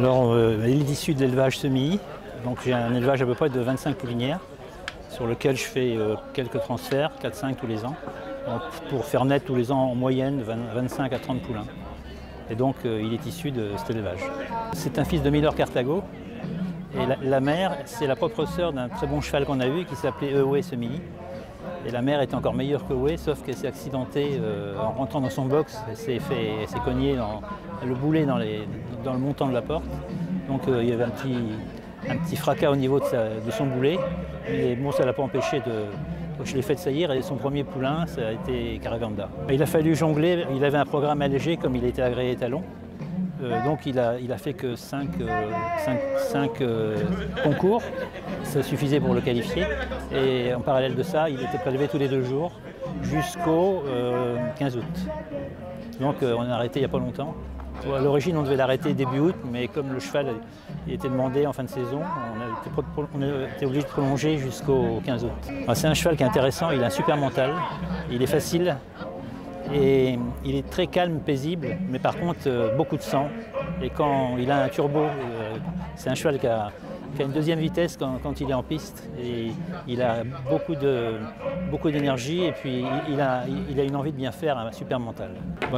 Alors, il est issu de l'élevage semi. Donc j'ai un élevage à peu près de 25 poulinières sur lequel je fais quelques transferts, 4-5 tous les ans, donc, pour faire naître tous les ans en moyenne 25 à 30 poulains. Et donc il est issu de cet élevage. C'est un fils de Miller Carthago. Et la mère, c'est la propre sœur d'un très bon cheval qu'on a eu qui s'appelait Ewe Semi. Et la mère était encore meilleure que Ewe, sauf qu'elle s'est accidentée en rentrant dans son box. Elle s'est cognée le boulet dans le montant de la porte. Donc il y avait un petit fracas au niveau de son boulet. Mais bon, ça ne l'a pas empêché de... Je l'ai fait saillir et son premier poulain, ça a été Caravanda. Il a fallu jongler, il avait un programme allégé comme il était agréé étalon. Donc il a fait que 5 concours, ça suffisait pour le qualifier. Et en parallèle de ça, il était prélevé tous les 2 jours jusqu'au 15 août. Donc on a arrêté il n'y a pas longtemps. À l'origine, on devait l'arrêter début août, mais comme le cheval était demandé en fin de saison, on a été obligé de prolonger jusqu'au 15 août. C'est un cheval qui est intéressant, il a un super mental, il est facile et il est très calme, paisible, mais par contre beaucoup de sang. Et quand il a un turbo, c'est un cheval qui a une deuxième vitesse quand il est en piste. Et il a beaucoup d'énergie et puis il a une envie de bien faire, un super mental.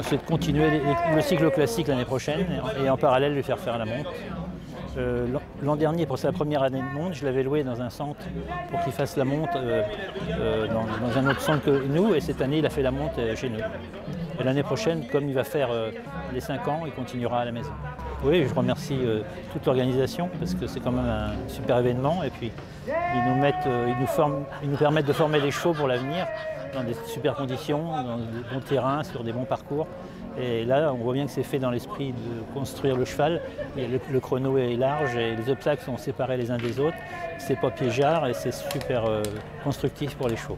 C'est de continuer le cycle classique l'année prochaine et en parallèle lui faire faire la monte. L'an dernier, pour sa première année de monte, je l'avais loué dans un centre pour qu'il fasse la monte dans un autre centre que nous, et cette année il a fait la monte chez nous. Et l'année prochaine, comme il va faire les 5 ans, il continuera à la maison. Oui, je remercie toute l'organisation parce que c'est quand même un super événement et puis ils nous permettent de former les chevaux pour l'avenir dans des super conditions, dans des bons terrains, sur des bons parcours. Et là, on voit bien que c'est fait dans l'esprit de construire le cheval. Et le chrono est large et les obstacles sont séparés les uns des autres. C'est pas piégeard et c'est super constructif pour les chevaux.